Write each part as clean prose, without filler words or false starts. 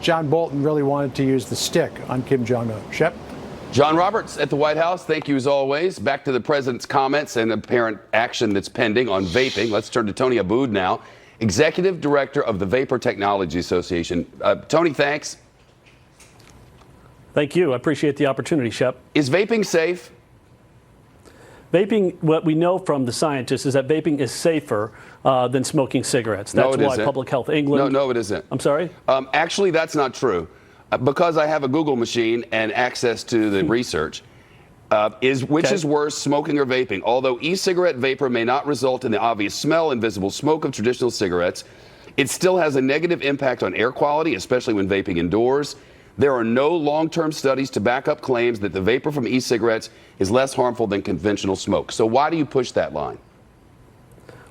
John Bolton really wanted to use the stick on Kim Jong-un. Shep? John Roberts at the White House. Thank you as always. Back to the president's comments and apparent action that's pending on vaping. Let's turn to Tony Aboud now, Executive Director of the Vapor Technology Association. Tony, thanks. Thank you. I appreciate the opportunity, Shep. Is vaping safe? Vaping, what we know from the scientists is that vaping is safer than smoking cigarettes. That's why Public Health England... No, it isn't. I'm sorry? Actually, that's not true. Because I have a Google machine and access to the research, which is worse, smoking or vaping? Although e-cigarette vapor may not result in the obvious smell and visible smoke of traditional cigarettes, it still has a negative impact on air quality, especially when vaping indoors. There are no long-term studies to back up claims that the vapor from e-cigarettes is less harmful than conventional smoke. So why do you push that line?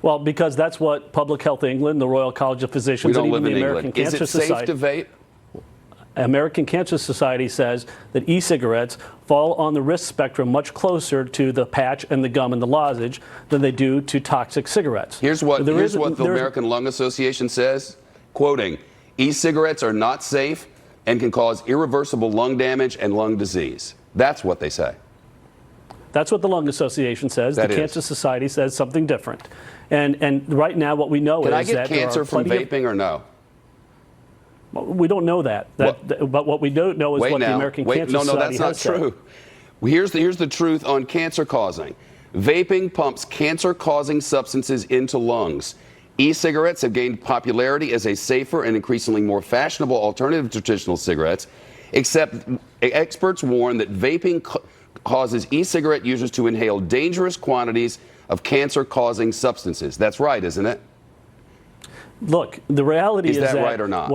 Well, because that's what Public Health England, the Royal College of Physicians, and even the American Cancer Society... Is it safe to vape? American Cancer Society says that e-cigarettes fall on the risk spectrum much closer to the patch and the gum and the lozenge than they do to toxic cigarettes. Here's what the American Lung Association says, quoting, "E-cigarettes are not safe and can cause irreversible lung damage and lung disease." That's what they say. That's what the Lung Association says. The Cancer Society says something different. And right now what we know is that... Can I get cancer from vaping or no? We don't know that. But what we don't know is what the American Cancer Society has said. No, that's not true. Here's the truth on cancer causing. Vaping pumps cancer-causing substances into lungs. E-cigarettes have gained popularity as a safer and increasingly more fashionable alternative to traditional cigarettes, except experts warn that vaping causes e-cigarette users to inhale dangerous quantities of cancer-causing substances. That's right, isn't it? Look, the reality is that right or not?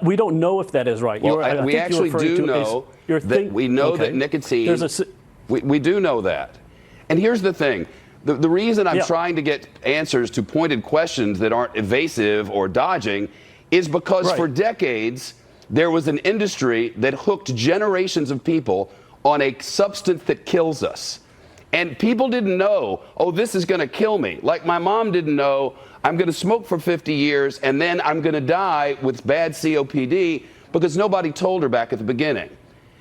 We don't know if that is right. Well, we actually do know that we know that nicotine. We do know that. And here's the thing. The reason I'm trying to get answers to pointed questions that aren't evasive or dodging is because for decades there was an industry that hooked generations of people on a substance that kills us. And people didn't know, oh, this is going to kill me. Like my mom didn't know, I'm going to smoke for 50 years and then I'm going to die with bad COPD, because nobody told her back at the beginning.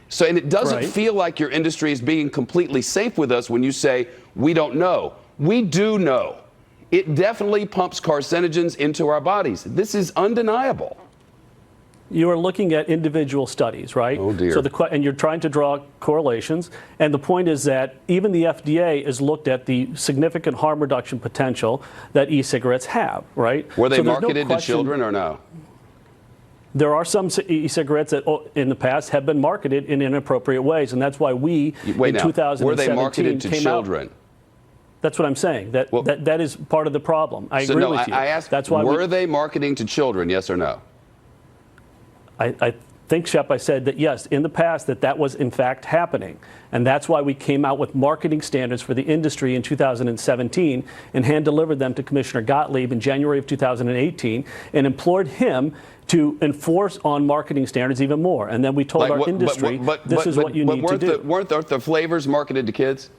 So, and it doesn't feel like your industry is being completely safe with us when you say, we don't know. We do know. It definitely pumps carcinogens into our bodies. This is undeniable. You are looking at individual studies, right? Oh, dear. And you're trying to draw correlations. And the point is that even the FDA has looked at the significant harm reduction potential that e-cigarettes have, right? Were they marketed to children or no? There are some e-cigarettes that in the past have been marketed in inappropriate ways. And that's why we, in 2017, were they marketed to children? That's what I'm saying. That is part of the problem. I agree with you. I asked, that's why were they marketing to children, yes or no? I think, Shep, I said that yes, in the past that was in fact happening. And that's why we came out with marketing standards for the industry in 2017 and hand-delivered them to Commissioner Gottlieb in January of 2018 and implored him to enforce on marketing standards even more. And then we told our industry, this is what you need to do. Weren't the flavors marketed to kids?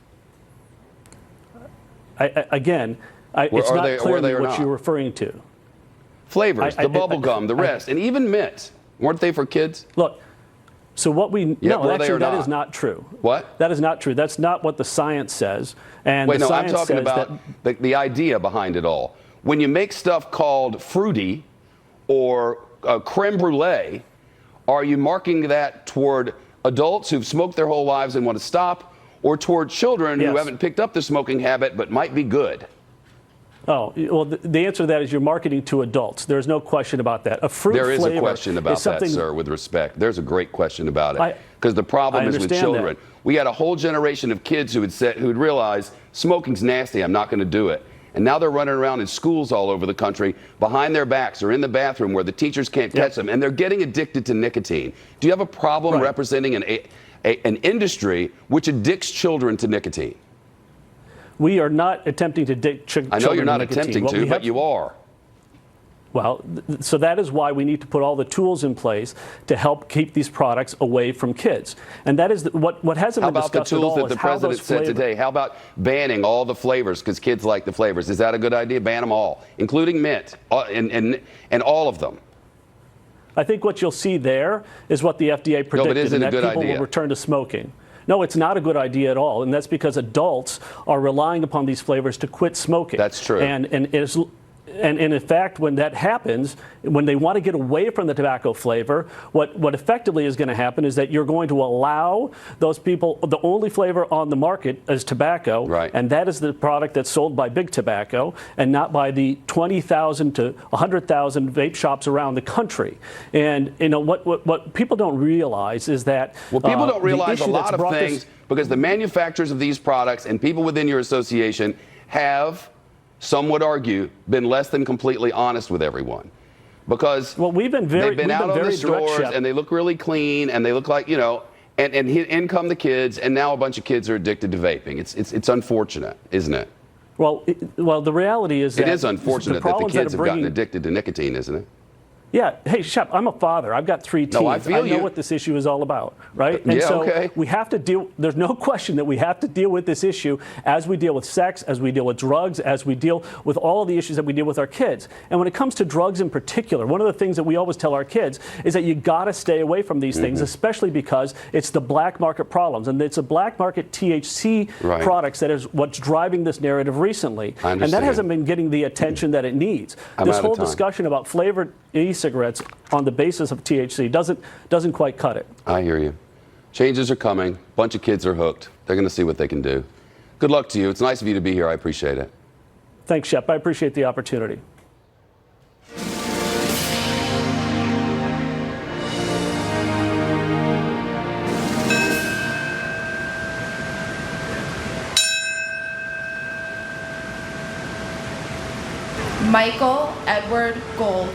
Again, it's not clear what you're referring to. Flavors, the bubble gum, the rest, and even mint. Weren't they for kids? Look, so what we no, actually that is not true. What? That is not true. That's not what the science says. And wait, no, I'm talking about the idea behind it all. When you make stuff called fruity or creme brulee, are you marking that toward adults who've smoked their whole lives and want to stop, or toward children who haven't picked up the smoking habit but might be good? Oh, well, the answer to that is you're marketing to adults. There's no question about that. There is a question about that, sir, with respect. There's a great question about it. Because the problem is with children. We had a whole generation of kids who'd realized smoking's nasty, I'm not going to do it. And now they're running around in schools all over the country behind their backs or in the bathroom where the teachers can't catch them, and they're getting addicted to nicotine. Do you have a problem representing an industry which addicts children to nicotine? We are not attempting to addict children to nicotine. I know you're not attempting to, but you are. Well, so that is why we need to put all the tools in place to help keep these products away from kids. And that is what hasn't been discussed at all. How about the tools that the president said today? How about banning all the flavors because kids like the flavors? Is that a good idea? Ban them all, including mint, and all of them. I think what you'll see there is what the FDA predicted, and that people will return to smoking. No, it's not a good idea at all, and that's because adults are relying upon these flavors to quit smoking. That's true. And in fact, when that happens, when they want to get away from the tobacco flavor, what effectively is going to happen is that you're going to allow those people, the only flavor on the market is tobacco, right. And that is the product that's sold by Big Tobacco and not by the 20,000 to 100,000 vape shops around the country. And you know what people don't realize is that people don't realize a lot of things because the manufacturers of these products and people within your association have, some would argue, been less than completely honest with everyone, because they've been out on the stores and they look really clean and they look like, you know, and in come the kids, and now a bunch of kids are addicted to vaping. It's unfortunate, isn't it? Well, the reality is that it is unfortunate that the kids have gotten addicted to nicotine, isn't it? Yeah. Hey, Shep, I'm a father. I've got 3 teens. No, I know what this issue is all about, right? And so we have to deal, there's no question that we have to deal with this issue as we deal with sex, as we deal with drugs, as we deal with all of the issues that we deal with our kids. And when it comes to drugs in particular, one of the things that we always tell our kids is that you got to stay away from these things, especially because it's the black market problems. And it's a black market THC products that is what's driving this narrative recently. And that hasn't been getting the attention that it needs. This whole discussion about flavored e-cigarettes on the basis of THC doesn't quite cut it. I hear you. Changes are coming. A bunch of kids are hooked. They're going to see what they can do. Good luck to you. It's nice of you to be here. I appreciate it. Thanks, Shep. I appreciate the opportunity. Michael Edward Gold.